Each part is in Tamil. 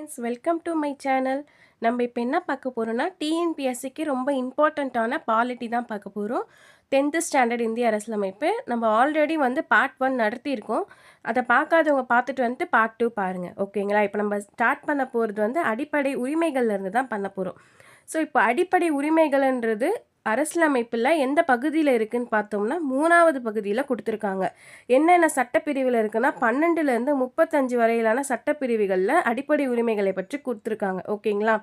Friends, welcome to my channel. நம்ம இப்போ என்ன பார்க்க போகிறோம்னா டிஎன்பிஎஸ்சிக்கு ரொம்ப இம்பார்ட்டண்ட்டான பாலிட்டி தான் பார்க்க போகிறோம். 10th ஸ்டாண்டர்ட் இந்திய அரசியலமைப்பு நம்ம ஆல்ரெடி பார்ட் 1 நடத்தியிருக்கோம். அதை பார்க்காதவங்க பார்த்துட்டு பார்ட் 2 பாருங்கள். ஓகேங்களா? இப்போ நம்ம ஸ்டார்ட் பண்ண போகிறது அடிப்படை உரிமைகள்லேருந்து தான் பண்ண போகிறோம். ஸோ இப்போ அடிப்படை உரிமைகள்ன்றது அரசியலமைப்பில் எந்த பகுதியில் இருக்குதுன்னு பார்த்தோம்னா 3வது பகுதியில் கொடுத்துருக்காங்க. என்னென்ன சட்டப்பிரிவில் இருக்குன்னா 12லேருந்து 35 வரையிலான சட்டப்பிரிவுகளில் அடிப்படை உரிமைகளை பற்றி கொடுத்துருக்காங்க. ஓகேங்களா?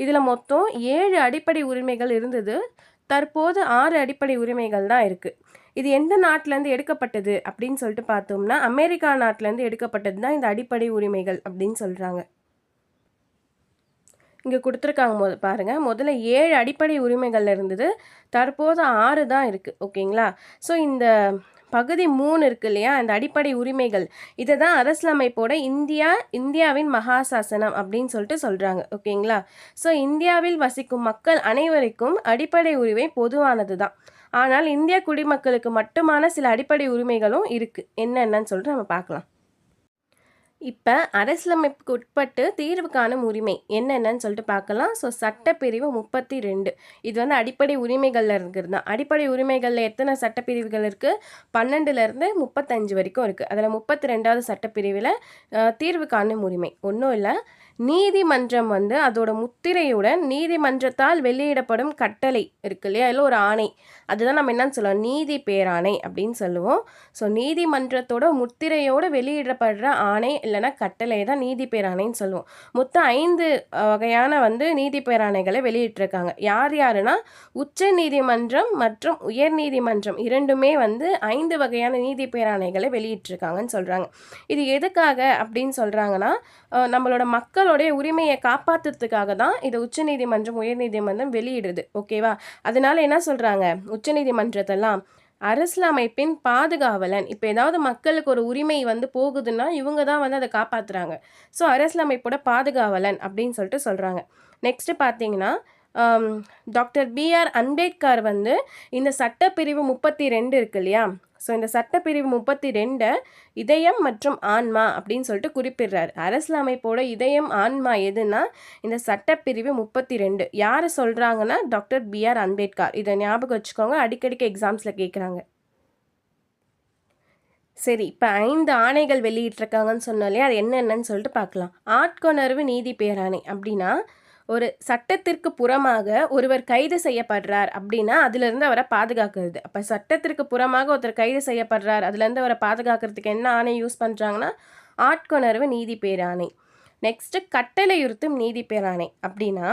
இதில் மொத்தம் 7 அடிப்படை உரிமைகள் இருந்தது. தற்போது 6 அடிப்படை உரிமைகள் தான் இருக்குது. இது எந்த நாட்டிலேருந்து எடுக்கப்பட்டது அப்படின்னு சொல்லிட்டு பார்த்தோம்னா அமெரிக்கா நாட்டிலேருந்து எடுக்கப்பட்டது தான் இந்த அடிப்படை உரிமைகள் அப்படின்னு சொல்கிறாங்க. இங்கே கொடுத்துருக்காங்க பாருங்கள். முதல்ல 7 அடிப்படை உரிமைகள் இருந்தது. தற்போது 6 தான் இருக்குது. ஓகேங்களா? ஸோ இந்த பகுதி 3 இருக்கு இல்லையா, இந்த அடிப்படை உரிமைகள், இதை தான் அரசியலமைப்போட இந்தியாவின் மகாசாசனம் அப்படின்னு சொல்லிட்டு சொல்கிறாங்க. ஓகேங்களா? ஸோ இந்தியாவில் வசிக்கும் மக்கள் அனைவருக்கும் அடிப்படை உரிமை பொதுவானது தான். ஆனால் இந்திய குடிமக்களுக்கு மட்டுமான சில அடிப்படை உரிமைகளும் இருக்குது. என்னென்னு சொல்லிட்டு நம்ம பார்க்கலாம். இப்போ அரசியலமைப்புக்கு உட்பட்டு தீர்வு காணும் உரிமை என்னென்னு சொல்லிட்டு பார்க்கலாம். ஸோ சட்டப்பிரிவு 32 இது அடிப்படை உரிமைகளில் இருக்கிறது தான். அடிப்படை உரிமைகளில் எத்தனை சட்டப்பிரிவுகள் இருக்குது? 12லேருந்து 35 வரைக்கும் இருக்குது. அதில் 32வது சட்டப்பிரிவில் தீர்வு காணும் உரிமை ஒன்றும் இல்லை, நீதிமன்றம் அதோட முத்திரையுடன் நீதிமன்றத்தால் வெளியிடப்படும் கட்டளை இருக்கு இல்லையா, இல்லை ஒரு ஆணை, அதுதான் நம்ம என்னன்னு சொல்லுவோம், நீதி பேராணை அப்படின்னு சொல்லுவோம். ஸோ நீதிமன்றத்தோட முத்திரையோடு வெளியிடப்படுற ஆணை இல்லைன்னா கட்டளை தான் நீதி பேராணைன்னு சொல்லுவோம். மொத்தம் 5 வகையான நீதி பேராணைகளை வெளியிட்டிருக்காங்க. யார் யாருன்னா உச்ச நீதிமன்றம் மற்றும் உயர் நீதிமன்றம் இரண்டுமே 5 வகையான நீதி பேராணைகளை வெளியிட்டிருக்காங்கன்னு சொல்கிறாங்க. இது எதுக்காக அப்படின்னு சொல்கிறாங்கன்னா நம்மளோட மக்களுடைய உரிமையை காப்பாற்றுறதுக்காக தான் இதை உச்ச நீதிமன்றம் உயர் நீதிமன்றம் வெளியிடுது. ஓகேவா? அதனால என்ன சொல்கிறாங்க, உச்ச நீதிமன்றத்தெல்லாம் அரசியலமைப்பின் பாதுகாவலன். இப்போ ஏதாவது மக்களுக்கு ஒரு உரிமை போகுதுன்னா இவங்க தான் அதை காப்பாற்றுறாங்க. ஸோ அரசியலமைப்போட பாதுகாவலன் அப்படின்னு சொல்லிட்டு சொல்கிறாங்க. நெக்ஸ்ட்டு பார்த்தீங்கன்னா டாக்டர் பிஆர் அம்பேத்கர் இந்த சட்டப்பிரிவு 32 இருக்கு இல்லையா, ஸோ இந்த சட்டப்பிரிவு 32 இதயம் மற்றும் ஆன்மா அப்படின்னு சொல்லிட்டு குறிப்பிடுறாரு. அரசியலமைப்போட இதயம் ஆன்மா எதுனா இந்த சட்டப்பிரிவு 32. யார் சொல்கிறாங்கன்னா டாக்டர் பிஆர் அம்பேத்கர். இதை ஞாபகம் வச்சுக்கோங்க, அடிக்கடிக்கு எக்ஸாம்ஸில் கேட்குறாங்க. சரி, இப்போ 5 ஆணைகள் வெளியிட்டிருக்காங்கன்னு சொன்னோம் இல்லையா, அது என்னென்னு சொல்லிட்டு பார்க்கலாம். ஆட்கொணர்வு நீதி பேராணை அப்படின்னா ஒரு சட்டத்திற்கு புறமாக ஒருவர் கைது செய்யப்படுறார் அப்படின்னா அதுலேருந்து அவரை பாதுகாக்கிறது. அப்போ சட்டத்திற்கு புறமாக ஒருத்தர் கைது செய்யப்படுறார், அதுலேருந்து அவரை பாதுகாக்கிறதுக்கு என்ன ஆணை யூஸ் பண்ணுறாங்கன்னா ஆட்கொணர்வு நீதி பேராணை. நெக்ஸ்ட்டு கட்டளையுறுத்தும் நீதி பேராணை அப்படின்னா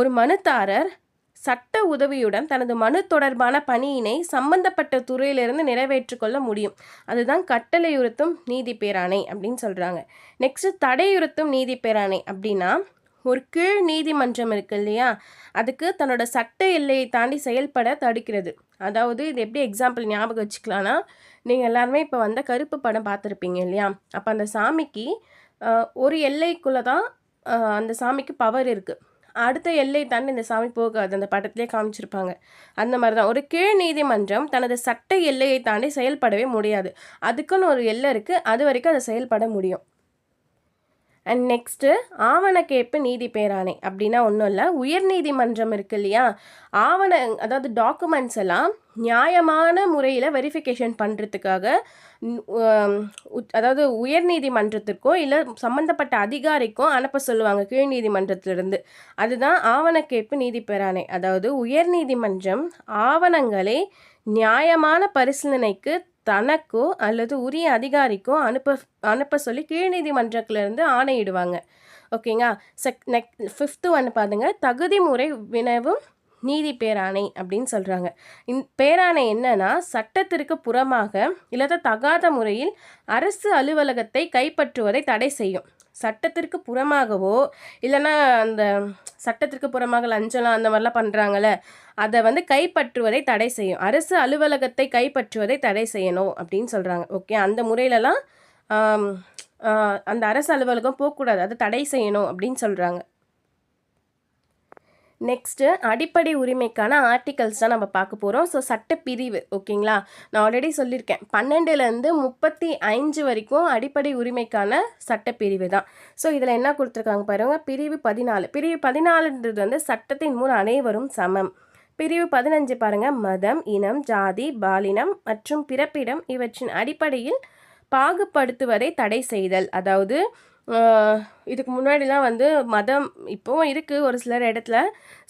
ஒரு மனுதாரர் சட்ட உதவியுடன் தனது மனு தொடர்பான பணியினை சம்பந்தப்பட்ட துறையிலிருந்து நிறைவேற்றிக்கொள்ள முடியும். அதுதான் கட்டளையுறுத்தும் நீதி பேராணை அப்படின்னு சொல்கிறாங்க. நெக்ஸ்ட்டு தடையுறுத்தும் நீதி பேராணை அப்படின்னா ஒரு கீழ் நீதிமன்றம் இருக்கு இல்லையா, அதுக்கு தன்னோட சட்ட எல்லையை தாண்டி செயல்பட தடுக்கிறது. அதாவது இது எப்படி எக்ஸாம்பிள் ஞாபகம் வச்சுக்கலான்னா, நீங்கள் எல்லாருமே இப்போ கருப்பு படம் பார்த்துருப்பீங்க இல்லையா, அப்போ அந்த சாமிக்கு ஒரு எல்லைக்குள்ளே தான் அந்த சாமிக்கு பவர் இருக்குது. அடுத்த எல்லை தாண்டி இந்த சாமி போகாது. அந்த படத்திலே காமிச்சிருப்பாங்க. அந்த மாதிரி தான் ஒரு கீழ் நீதிமன்றம் தனது சட்ட எல்லையை தாண்டி செயல்படவே முடியாது. அதுக்குன்னு ஒரு எல்லை இருக்குது, அது வரைக்கும் அதை செயல்பட முடியும். அண்ட் நெக்ஸ்ட்டு ஆவணக்கேற்பு நீதி பேராணை அப்படின்னா ஒன்றும் இல்லை, உயர் நீதிமன்றம் இருக்கு இல்லையா, அதாவது டாக்குமெண்ட்ஸ் எல்லாம் நியாயமான முறையில் வெரிஃபிகேஷன் பண்ணுறதுக்காக அதாவது உயர் நீதிமன்றத்திற்கோ இல்லை சம்மந்தப்பட்ட அதிகாரிக்கோ அனுப்ப சொல்லுவாங்க கீழ் நீதிமன்றத்திலிருந்து. அதுதான் ஆவணக்கேற்பு நீதி பேராணை. அதாவது உயர் நீதிமன்றம் ஆவணங்களை நியாயமான பரிசீலனைக்கு தனக்கோ அல்லது உரிய அதிகாரிக்கோ அனுப்ப சொல்லி கீழ் நீதிமன்றத்திலிருந்து ஆணையிடுவாங்க. ஓகேங்களா? 5th பாருங்க, தகுதி முறை வினவும் நீதி பேராணை அப்படின்னு சொல்கிறாங்க. பேராணை என்னன்னா சட்டத்திற்கு புறமாக இல்லாத தகாத முறையில் அரசு அலுவலகத்தை கைப்பற்றுவதை தடை செய்யும். சட்டத்திற்கு புறமாகவோ இல்லைன்னா அந்த சட்டத்திற்கு புறமாக லஞ்சம் அந்த மாதிரிலாம் பண்ணுறாங்கள்ல, அதை கைப்பற்றுவதை தடை செய்யும். அரசு அலுவலகத்தை கைப்பற்றுவதை தடை செய்யணும் அப்படின்னு சொல்கிறாங்க. ஓகே, அந்த முறையிலலாம் அந்த அரசு அலுவலகம் போகக்கூடாது, அதை தடை செய்யணும் அப்படின்னு சொல்கிறாங்க. நெக்ஸ்ட்டு அடிப்படை உரிமைக்கான ஆர்டிகல்ஸ் தான் நம்ம பார்க்க போகிறோம். ஸோ சட்டப்பிரிவு ஓகேங்களா, நான் ஆல்ரெடி சொல்லியிருக்கேன் 12லேருந்து 35 வரைக்கும் அடிப்படை உரிமைக்கான சட்டப்பிரிவு தான். ஸோ இதில் என்ன கொடுத்துருக்காங்க பாருங்கள், பிரிவு 14. பிரிவு 14ன்றது வந்து சட்டத்தின் முன் அனைவரும் சமம். பிரிவு 15 பாருங்கள், மதம், இனம், ஜாதி, பாலினம் மற்றும் பிறப்பிடம் இவற்றின் அடிப்படையில் பாகுபடுத்துவதை தடை செய்தல். அதாவது இதுக்கு முன்னாடிலாம் வந்து மதம் இப்போவும் இருக்குது ஒரு சிலர் இடத்துல.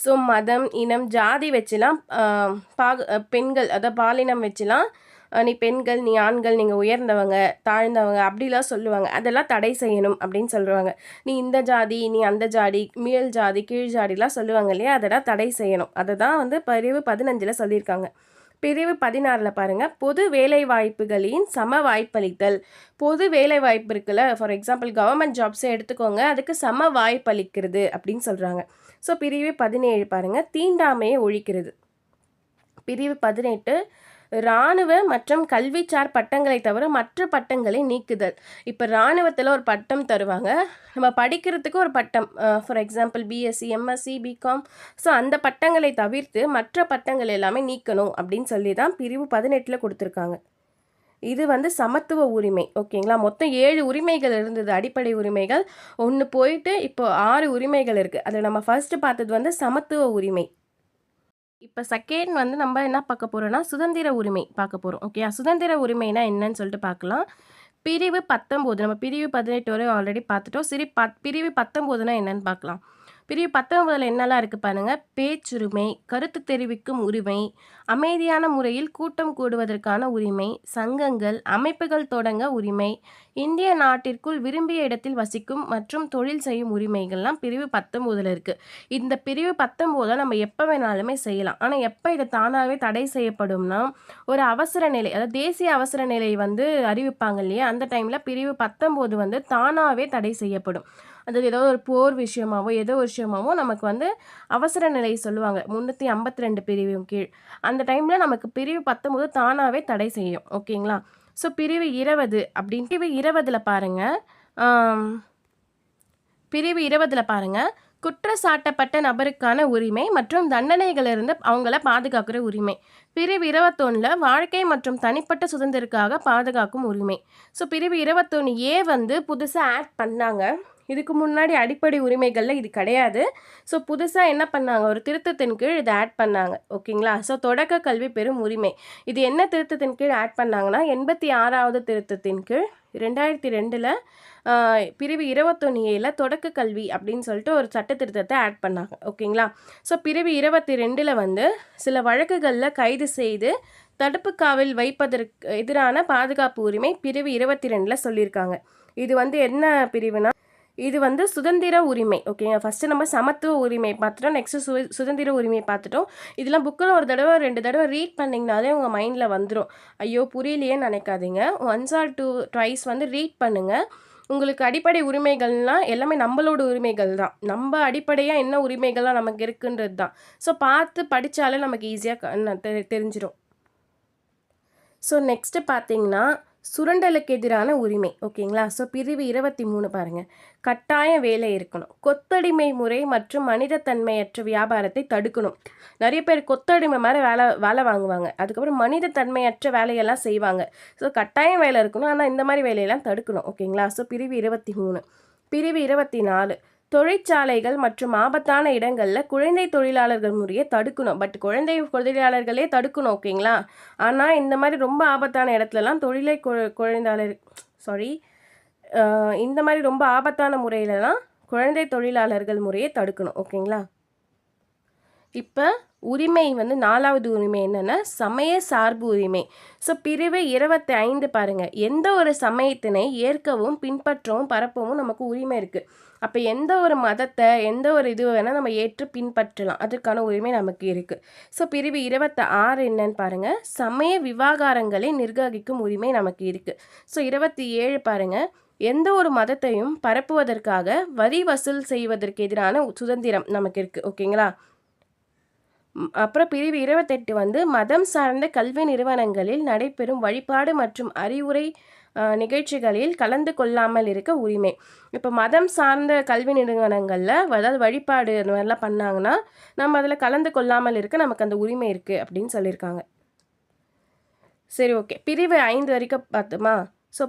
ஸோ மதம், இனம், ஜாதி வச்சுலாம் பெண்கள் அதாவது பாலினம் வச்சுலாம் நீ பெண்கள், நீ ஆண்கள், நீங்கள் உயர்ந்தவங்க, தாழ்ந்தவங்க அப்படிலாம் சொல்லுவாங்க. அதெல்லாம் தடை செய்யணும் அப்படின்னு சொல்லுவாங்க. நீ இந்த ஜாதி, நீ அந்த ஜாதி, மேல் ஜாதி, கீழ் ஜாதிலாம் சொல்லுவாங்க இல்லையா, அதெல்லாம் தடை செய்யணும். அதை தான் வந்து பிரிவு 15ல் சொல்லியிருக்காங்க. பிரிவு 16ல் பாருங்கள், பொது வேலைவாய்ப்புகளின் சம வாய்ப்பளித்தல். பொது வேலைவாய்ப்பு இருக்குல்ல, ஃபார் எக்ஸாம்பிள் கவர்மெண்ட் ஜாப்ஸே எடுத்துக்கோங்க, அதுக்கு சம வாய்ப்பளிக்கிறது அப்படின்னு சொல்கிறாங்க. ஸோ பிரிவு 17 பாருங்கள், தீண்டாமையை ஒழிக்கிறது. பிரிவு 18 இராணுவ மற்றும் கல்விசார் பட்டங்களை தவிர மற்ற பட்டங்களை நீக்குதல். இப்போ இராணுவத்தில் ஒரு பட்டம் தருவாங்க, நம்ம படிக்கிறதுக்கு ஒரு பட்டம், for example BSc, MSc, BCom. So அந்த பட்டங்களை தவிர்த்து மற்ற பட்டங்கள் எல்லாமே நீக்கணும் அப்படின்னு சொல்லி தான் பிரிவு 18ல் கொடுத்துருக்காங்க. இது வந்து சமத்துவ உரிமை ஓகேங்களா. மொத்தம் 7 உரிமைகள் இருந்தது, அடிப்படை உரிமைகள். ஒன்று போயிட்டு இப்போ 6 உரிமைகள் இருக்குது. அதில் நம்ம ஃபர்ஸ்ட்டு பார்த்தது வந்து சமத்துவ உரிமை. இப்போ செகண்ட் வந்து நம்ம என்ன பார்க்க போகிறோம்னா சுதந்திர உரிமை பார்க்க போகிறோம். ஓகே, சுதந்திர உரிமைனா என்னன்னு சொல்லிட்டு பார்க்கலாம். பிரிவு 19, நம்ம பிரிவு 18 வரை ஆல்ரெடி பார்த்துட்டோம். சரி, பிரிவு 19னா என்னன்னு பார்க்கலாம். பிரிவு 19ல் என்னெல்லாம் இருக்குது பாருங்கள், பேச்சுரிமை, கருத்து தெரிவிக்கும் உரிமை, அமைதியான முறையில் கூட்டம் கூடுவதற்கான உரிமை, சங்கங்கள், அமைப்புகள் தொடங்க உரிமை, இந்திய நாட்டிற்குள் விரும்பிய இடத்தில் வசிக்கும் மற்றும் தொழில் செய்யும் உரிமைகள்லாம் பிரிவு 19ல் இருக்குது. இந்த பிரிவு 19 நம்ம எப்போ வேணாலுமே செய்யலாம். ஆனால் எப்போ இது தானாகவே தடை செய்யப்படும்னா, ஒரு அவசர நிலை, அதாவது தேசிய அவசர நிலை வந்து அறிவிப்பாங்க இல்லையா, அந்த டைமில் பிரிவு 19 வந்து தானாகவே தடை செய்யப்படும். அது ஏதோ ஒரு போர் விஷயமாவோ ஏதோ ஒரு விஷயமாவோ நமக்கு வந்து அவசர நிலை சொல்லுவாங்க 352 பிரிவின் கீழ். அந்த டைமில் நமக்கு பிரிவு 19 தானாகவே தடை செய்யும். ஓகேங்களா. ஸோ பிரிவு 20 அப்படின்னு பிரிவு 20ல் பாருங்கள், பிரிவு 20ல் பாருங்கள், குற்றச்சாட்டப்பட்ட நபருக்கான உரிமை மற்றும் தண்டனைகளிலிருந்து அவங்கள பாதுகாக்கிற உரிமை. பிரிவு 21ல் வாழ்க்கை மற்றும் தனிப்பட்ட சுதந்திரத்துக்காக பாதுகாக்கும் உரிமை. ஸோ பிரிவு 21A வந்து புதுசாக ஆட் பண்ணாங்க. இதுக்கு முன்னாடி அடிப்படை உரிமைகளில் இது கிடையாது. ஸோ புதுசாக என்ன பண்ணாங்க, ஒரு திருத்தத்தின் கீழ் இதை ஆட் பண்ணாங்க. ஓகேங்களா. ஸோ தொடக்க கல்வி பெறும் உரிமை, இது என்ன திருத்தத்தின் கீழ் ஆட் பண்ணாங்கன்னா 86வது திருத்தத்தின் கீழ் 2002ல் பிரிவு 21Aல தொடக்க கல்வி அப்படின்னு சொல்லிட்டு ஒரு சட்ட திருத்தத்தை ஆட் பண்ணாங்க. ஓகேங்களா. ஸோ பிரிவு 22ல் வந்து சில வழக்குகளில் கைது செய்து தடுப்பு காவல் வைப்பதற்கு எதிரான பாதுகாப்பு உரிமை பிரிவு 22ல் சொல்லியிருக்காங்க. இது வந்து என்ன பிரிவுனா, இது வந்து சுதந்திர உரிமை. ஓகேங்க, ஃபஸ்ட்டு நம்ம சமத்துவ உரிமை பார்த்துட்டோம், நெக்ஸ்ட்டு சுதந்திர உரிமை பார்த்துட்டோம். இதெல்லாம் புக்கில் ஒரு தடவை 2 தடவை ரீட் பண்ணிங்கனாலே உங்கள் மைண்டில் வந்துடும். ஐயோ புரியலையேன்னு நினைக்காதீங்க, 1 or 2 ட்வைஸ் வந்து ரீட் பண்ணுங்கள். உங்களுக்கு அடிப்படை உரிமைகள்னால் எல்லாமே நம்மளோட உரிமைகள் தான், நம்ம அடிப்படையாக என்ன உரிமைகள்லாம் நமக்கு இருக்குன்றது தான். ஸோ பார்த்து படித்தாலே நமக்கு ஈஸியாக தெரிஞ்சிடும். ஸோ நெக்ஸ்ட்டு பார்த்தீங்கன்னா சுரண்டலுக்கு எதிரான உரிமை. ஓகேங்களா. ஸோ பிரிவு 23 பாருங்கள், கட்டாய வேலை இருக்கணும், கொத்தடிமை முறை மற்றும் மனிதத்தன்மையற்ற வியாபாரத்தை தடுக்கணும். நிறைய பேர் கொத்தடிமை மாதிரி வேலை வாங்குவாங்க, அதுக்கப்புறம் மனிதத்தன்மையற்ற வேலையெல்லாம் செய்வாங்க. ஸோ கட்டாயம் வேலை இருக்கணும், ஆனால் இந்த மாதிரி வேலையெல்லாம் தடுக்கணும். ஓகேங்களா. ஸோ பிரிவு 23. பிரிவு 24 தொழிற்சாலைகள் மற்றும் ஆபத்தான இடங்களில் குழந்தை தொழிலாளர்கள் முறையை தடுக்கணும். பட் குழந்தை தொழிலாளர்களே தடுக்கணும். ஓகேங்களா. ஆனால் இந்த மாதிரி ரொம்ப ஆபத்தான இடத்துலலாம் இந்த மாதிரி ரொம்ப ஆபத்தான முறையிலலாம் குழந்தை தொழிலாளர்கள் முறையை தடுக்கணும். ஓகேங்களா. இப்போ உரிமை வந்து 4வது உரிமை என்னென்னா சமய சார்பு உரிமை. ஸோ பிரிவு 25 பாருங்கள், எந்த ஒரு சமயத்தினை ஏற்கவும் பின்பற்றவும் பரப்பவும் நமக்கு உரிமை இருக்குது. அப்போ எந்த ஒரு மதத்தை எந்த ஒரு இது வேணால் நம்ம ஏற்று பின்பற்றலாம், அதுக்கான உரிமை நமக்கு இருக்குது. ஸோ பிரிவு 26 என்னன்னு பாருங்கள், சமய விவகாரங்களை நிர்வகிக்கும் உரிமை நமக்கு இருக்குது. ஸோ 27 பாருங்கள், எந்த ஒரு மதத்தையும் பரப்புவதற்காக வரி வசூல் செய்வதற்கு எதிரான சுதந்திரம் நமக்கு இருக்குது. ஓகேங்களா. அப்புறம் பிரிவு 28 வந்து மதம் சார்ந்த கல்வி நிறுவனங்களில் நடைபெறும் வழிபாடு மற்றும் நிகழ்ச்சிகளில் கலந்து கொள்ளாமல் இருக்க உரிமை. இப்போ மதம் சார்ந்த கல்வி நிறுவனங்களில் அதாவது வழிபாடு அந்த மாதிரிலாம் பண்ணாங்கன்னா நம்ம அதில் கலந்து கொள்ளாமல் இருக்க நமக்கு அந்த உரிமை இருக்குது அப்படின்னு சொல்லியிருக்காங்க. சரி, ஓகே. பிரிவு 5 வரைக்கும் பார்த்தோமா? ஸோ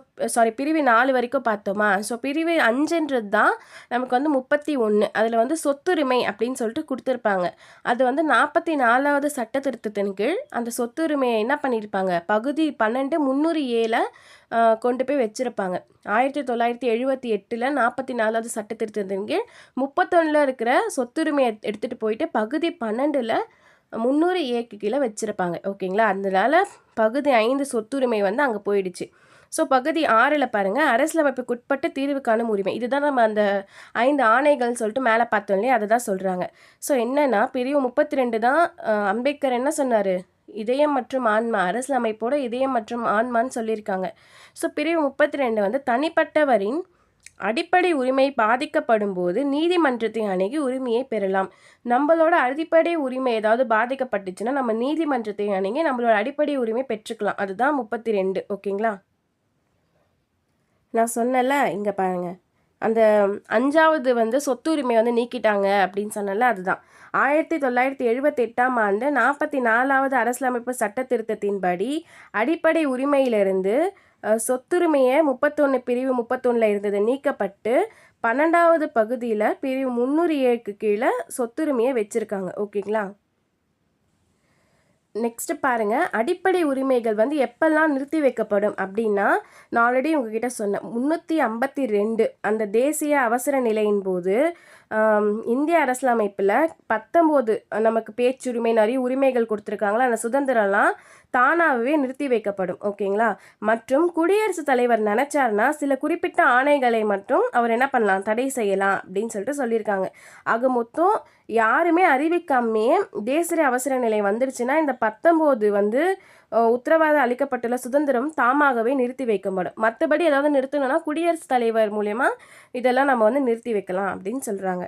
பிரிவு 4 வரைக்கும் பார்த்தோமா? ஸோ பிரிவு 5ன்றது தான் நமக்கு வந்து 31. அதில் வந்து சொத்துரிமை அப்படின்னு சொல்லிட்டு கொடுத்துருப்பாங்க. அது வந்து 44வது சட்ட திருத்தத்தின் கீழ் அந்த சொத்துரிமையை என்ன பண்ணியிருப்பாங்க, பகுதி 12 307 கொண்டு போய் வச்சுருப்பாங்க. 1978 44வது சட்ட திருத்தத்தின் கீழ் 31 இருக்கிற சொத்துரிமையை எடுத்துகிட்டு போயிட்டு பகுதி 12 300 கீழே வச்சுருப்பாங்க. ஓகேங்களா? அதனால பகுதி 5 சொத்துரிமை வந்து அங்கே போயிடுச்சு. ஸோ பகுதி 6ல் பாருங்கள், அரசியலமைப்புக்குட்பட்டு தீர்வு காணும் உரிமை. இதுதான் நம்ம அந்த 5 ஆணைகள்னு சொல்லிட்டு மேலே பார்த்தோம் இல்லையா, அதை தான் சொல்கிறாங்க. ஸோ என்னென்னா பிரிவு 32 தான் அம்பேத்கர் என்ன சொன்னார், இதயம் மற்றும் ஆன்மா, அரசியலமைப்போட இதயம் மற்றும் ஆன்மான்னு சொல்லியிருக்காங்க. ஸோ பிரிவு 32 வந்து தனிப்பட்டவரின் அடிப்படை உரிமை பாதிக்கப்படும் போது நீதிமன்றத்தை அணுகி உரிமையை பெறலாம். நம்மளோட அடிப்படை உரிமை ஏதாவது பாதிக்கப்பட்டுச்சுன்னா நம்ம நீதிமன்றத்தை அணுகி நம்மளோட அடிப்படை உரிமை பெற்றுக்கலாம். அதுதான் 32. ஓகேங்களா? நான் சொன்னல, இங்கே பாருங்கள், அந்த 5வது வந்து சொத்துரிமை வந்து நீக்கிட்டாங்க அப்படின்னு சொன்னல, அதுதான் 1978ஆம் ஆண்டு 44வது அரசியலமைப்பு சட்ட திருத்தத்தின்படி அடிப்படை உரிமையிலிருந்து சொத்துரிமையை 31 பிரிவு 31 இருந்தது நீக்கப்பட்டு 12வது பகுதியில் பிரிவு 307 கீழே சொத்துரிமையை வச்சுருக்காங்க. ஓகேங்களா? நெக்ஸ்ட்டு பாருங்கள், அடிப்படை உரிமைகள் வந்து எப்பெல்லாம் நிறுத்தி வைக்கப்படும் அப்படின்னா, நான் ஆல்ரெடி உங்ககிட்ட சொன்னேன் 352 அந்த தேசிய அவசர நிலையின் போது இந்திய அரசியலமைப்பில் 19 நமக்கு பேச்சுரிமை நிறைய உரிமைகள் கொடுத்துருக்காங்களா, அந்த சுதந்திரம்லாம் தானாகவே நிறுத்தி வைக்கப்படும். ஓகேங்களா? மற்றும் குடியரசுத் தலைவர் நினச்சார்னா சில குறிப்பிட்ட ஆணைகளை மட்டும் அவர் என்ன பண்ணலாம், தடை செய்யலாம் அப்படின்னு சொல்லிட்டு சொல்லியிருக்காங்க. ஆக மொத்தம் யாருமே அறிவிக்காமையே தேசிய அவசர நிலை வந்துருச்சுன்னா இந்த 19 வந்து உத்தரவாதம் அளிக்கப்பட்டுள்ள சுதந்திரம் தாமாகவே நிறுத்தி வைக்கப்படும். மற்றபடி ஏதாவது நிறுத்தணும்னா குடியரசுத் தலைவர் மூலயமா இதெல்லாம் நம்ம வந்து நிறுத்தி வைக்கலாம் அப்படின்னு சொல்கிறாங்க.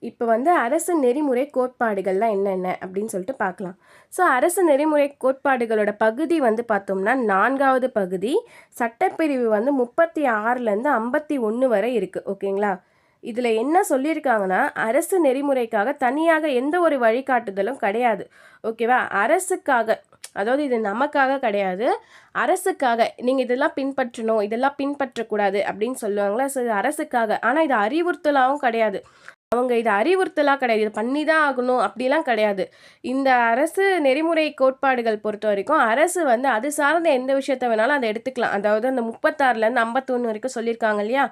இப்போ வந்து அரசு நெறிமுறை கோட்பாடுகள்லாம் என்னென்ன அப்படின்னு சொல்லிட்டு பார்க்கலாம். ஸோ அரசு நெறிமுறை கோட்பாடுகளோட பகுதி வந்து பார்த்தோம்னா 4வது பகுதி, சட்டப்பிரிவு வந்து 36லேருந்து 51 வரை இருக்குது. ஓகேங்களா? இதில் என்ன சொல்லியிருக்காங்கன்னா, அரசு நெறிமுறைக்காக தனியாக எந்த ஒரு வழிகாட்டுதலும் கிடையாது. ஓகேவா? அரசுக்காக, அதாவது இது நமக்காக கிடையாது, அரசுக்காக நீங்கள் இதெல்லாம் பின்பற்றணும், இதெல்லாம் பின்பற்றக்கூடாது அப்படின்னு சொல்லுவாங்களா. ஸோ இது அரசுக்காக, ஆனால் இது அறிவுறுத்தலாகவும் கிடையாது. அவங்க இது அறிவுறுத்தலாக கிடையாது, இது பண்ணி தான் ஆகணும் அப்படிலாம் கிடையாது. இந்த அரசு நெறிமுறை கோட்பாடுகள் பொறுத்த வரைக்கும் அரசு வந்து அது சார்ந்த எந்த விஷயத்த வேணாலும் அதை எடுத்துக்கலாம். அதாவது அந்த 36லேருந்து 51 வரைக்கும் சொல்லியிருக்காங்க இல்லையா,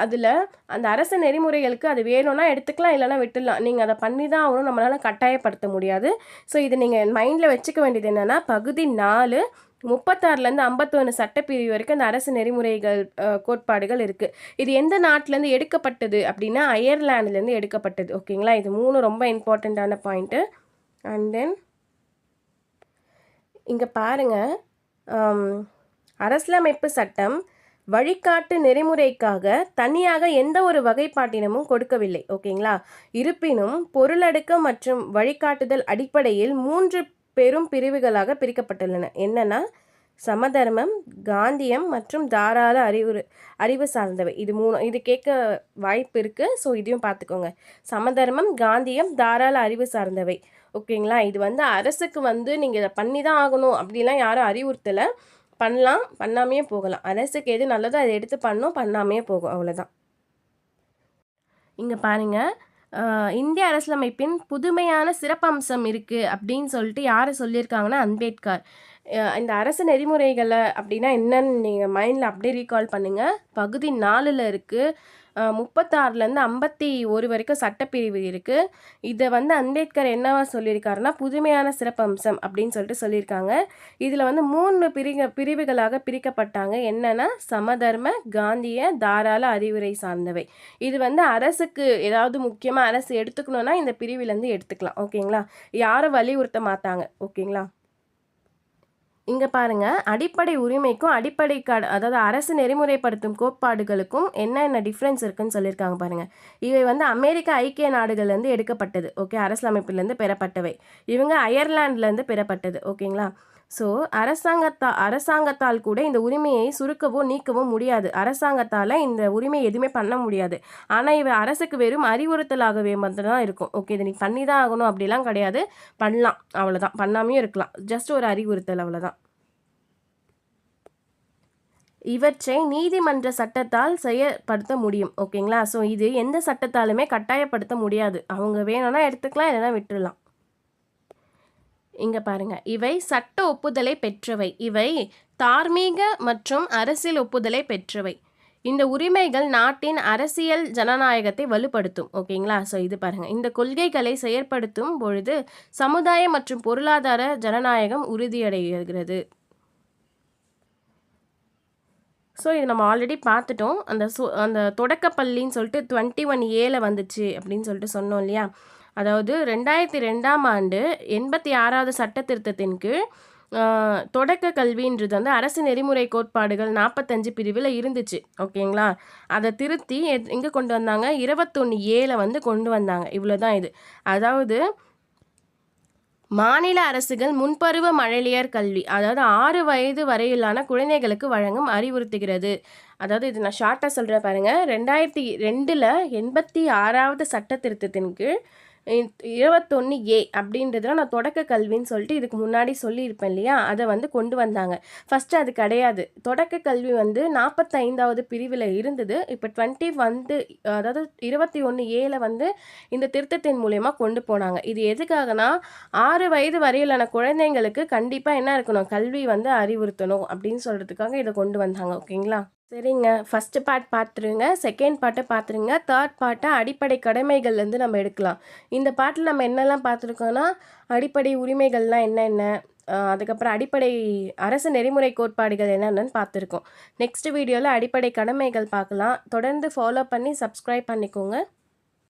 அதில் அந்த அரசு நெறிமுறைகளுக்கு அது வேணும்னா எடுத்துக்கலாம், இல்லைனா விட்டுடலாம். நீங்கள் அதை பண்ணி தான் ஆகணும், நம்மளால் கட்டாயப்படுத்த முடியாது. ஸோ இது நீங்கள் மைண்டில் வச்சுக்க வேண்டியது என்னென்னா, பகுதி 4 36லேருந்து 51 சட்டப்பிரிவு வரைக்கும் அந்த அரசு நெறிமுறைகள் கோட்பாடுகள் இருக்குது. இது எந்த நாட்டிலேருந்து எடுக்கப்பட்டது அப்படின்னா அயர்லாண்டுலேருந்து எடுக்கப்பட்டது. ஓகேங்களா? இது 3 ரொம்ப இம்பார்ட்டண்ட்டான பாயிண்ட்டு. அண்ட் தென் இங்கே பாருங்கள், அரசியலமைப்பு சட்டம் வழிகாட்டு நெறிமுறைக்காக தனியாக எந்த ஒரு வகைப்பாட்டினமும் கொடுக்கவில்லை. ஓகேங்களா? இருப்பினும் பொருளடக்கம் மற்றும் வழிகாட்டுதல் அடிப்படையில் 3 பெரும் பிரிவுகளாக பிரிக்கப்பட்டுள்ளன. என்னென்னா சமதர்மம், காந்தியம் மற்றும் தாராள அறிவு சார்ந்தவை. இது 3 இது கேட்க வாய்ப்பு இருக்குது. ஸோ இதையும் பார்த்துக்கோங்க. சமதர்மம், காந்தியம், தாராள அறிவு சார்ந்தவை. ஓகேங்களா? இது வந்து அரசுக்கு வந்து நீங்கள் இதை பண்ணி தான் ஆகணும் அப்படிலாம் யாரும் அறிவுறுத்தலை. பண்ணலாம், பண்ணாமையே போகலாம். அரசுக்கு எது நல்லதோ அதை எடுத்து பண்ணணும், பண்ணாமையே போகும், அவ்வளோதான். இங்கே பாருங்கள், இந்திய அரசியலமைப்பின் புதுமையான சிறப்பம்சம் இருக்குது அப்படின்னு சொல்லிட்டு யார் சொல்லியிருக்காங்கன்னா அம்பேத்கர். இந்த அரசு நெறிமுறைகளை அப்படின்னா என்னன்னு நீங்கள் மைண்டில் அப்படியே ரீகால் பண்ணுங்கள். பகுதி 4ல் இருக்குது. 36லேருந்து 51 வரைக்கும் சட்டப்பிரிவு இருக்குது. இதை வந்து அம்பேத்கர் என்னவா சொல்லியிருக்காருன்னா புதுமையான சிறப்பம்சம் அப்படின்னு சொல்லிட்டு சொல்லியிருக்காங்க. இதில் வந்து 3 பிரிவுகளாக பிரிக்கப்பட்டாங்க. என்னென்னா சமதர்ம, காந்திய, தாராள அறிவுரை சார்ந்தவை. இது வந்து அரசுக்கு ஏதாவது முக்கியமாக அரசு எடுத்துக்கணுன்னா இந்த பிரிவிலேருந்து எடுத்துக்கலாம். ஓகேங்களா? யாரும் வலியுறுத்த மாட்டாங்க. ஓகேங்களா? இங்கே பாருங்கள், அடிப்படை உரிமைக்கும் அதாவது அரசு நெறிமுறைப்படுத்தும் கோட்பாடுகளுக்கும் என்னென்ன டிஃப்ரென்ஸ் இருக்குன்னு சொல்லியிருக்காங்க பாருங்கள். இவை வந்து அமெரிக்க ஐக்கிய நாடுகள்லேருந்து எடுக்கப்பட்டது. ஓகே, அரசியலமைப்புலேருந்து பெறப்பட்டவை. இவங்க அயர்லாண்ட்லேருந்து பெறப்பட்டது. ஓகேங்களா? ஸோ அரசாங்கத்தால் கூட இந்த உரிமையை சுருக்கவோ நீக்கவோ முடியாது. அரசாங்கத்தால் இந்த உரிமை எதுவுமே பண்ண முடியாது. ஆனால் இவ அரசுக்கு வெறும் அறிவுறுத்தலாகவே மட்டும்தான் இருக்கும். ஓகே, இதை நீ பண்ணி தான் ஆகணும் அப்படிலாம் கிடையாது. பண்ணலாம், அவ்வளோதான். பண்ணாமையும் இருக்கலாம். ஜஸ்ட் ஒரு அறிவுறுத்தல், அவ்வளோதான். இவற்றை நீதிமன்ற சட்டத்தால் செயற்படுத்த முடியும். ஓகேங்களா? ஸோ இது எந்த சட்டத்தாலுமே கட்டாயப்படுத்த முடியாது. அவங்க வேணும்னா எடுத்துக்கலாம், இல்லைன்னா விட்டுறலாம். இங்கே பாருங்க, இவை சட்ட ஒப்புதலை பெற்றவை. இவை தார்மீக மற்றும் அரசியல் ஒப்புதலை பெற்றவை. இந்த உரிமைகள் நாட்டின் அரசியல் ஜனநாயகத்தை வலுப்படுத்தும். ஓகேங்களா? ஸோ இது பாருங்க, இந்த கொள்கைகளை செயற்படுத்தும் பொழுது சமுதாய மற்றும் பொருளாதார ஜனநாயகம் உறுதியடைகிறது. ஸோ இது நம்ம ஆல்ரெடி பார்த்துட்டோம். அந்த தொடக்கப்பள்ளின்னு சொல்லிட்டு 21A வந்துச்சு அப்படின்னு சொல்லிட்டு சொன்னோம் இல்லையா? அதாவது 2002ஆம் ஆண்டு 86வது சட்ட திருத்தத்தின் கீழ் தொடக்க கல்வின்றது வந்து அரசு நெறிமுறை கோட்பாடுகள் 45 பிரிவில் இருந்துச்சு. ஓகேங்களா? அதை திருத்தி எங்கே கொண்டு வந்தாங்க? 21A வந்து கொண்டு வந்தாங்க. இவ்வளோதான் இது. அதாவது மாநில அரசுகள் முன்பருவ மழலையர் கல்வி, அதாவது 6 வயது வரையிலான குழந்தைகளுக்கு வழங்கும் அறிவுறுத்துகிறது. அதாவது இது நான் ஷார்ட்டாக சொல்கிறேன் பாருங்க. 2002ல் 86வது சட்ட திருத்தத்தின் கீழ் 21A அப்படின்றதுல நான் தொடக்க கல்வின்னு சொல்லிட்டு இதுக்கு முன்னாடி சொல்லியிருப்பேன் இல்லையா? அதை வந்து கொண்டு வந்தாங்க. ஃபஸ்ட்டு அது கிடையாது. தொடக்க கல்வி வந்து 45வது பிரிவில் இருந்தது. இப்போ 20 வந்து அதாவது 21Aல வந்து இந்த திருத்தத்தின் மூலயமா கொண்டு போனாங்க. இது எதுக்காகனா 6 வயது வரையிலான குழந்தைங்களுக்கு கண்டிப்பாக என்ன இருக்கணும்? கல்வி வந்து அறிவுறுத்தணும் அப்படின்னு சொல்கிறதுக்காக இதை கொண்டு வந்தாங்க. ஓகேங்களா? சரிங்க, ஃபஸ்ட்டு பார்ட் பார்த்துருங்க, செகண்ட் பார்ட்டை பார்த்துருங்க, தேர்ட் பார்ட்டை அடிப்படை கடமைகள்லேருந்து நம்ம எடுக்கலாம். இந்த பார்ட்டில் நம்ம என்னெல்லாம் பார்த்துருக்கோன்னா, அடிப்படை உரிமைகள்லாம் என்னென்ன, அதுக்கப்புறம் அடிப்படை அரசு நெறிமுறை கோட்பாடுகள் என்னென்னு பார்த்துருக்கோம். நெக்ஸ்ட் வீடியோவில் அடிப்படை கடமைகள் பார்க்கலாம். தொடர்ந்து ஃபாலோ பண்ணி சப்ஸ்கிரைப் பண்ணிக்கோங்க.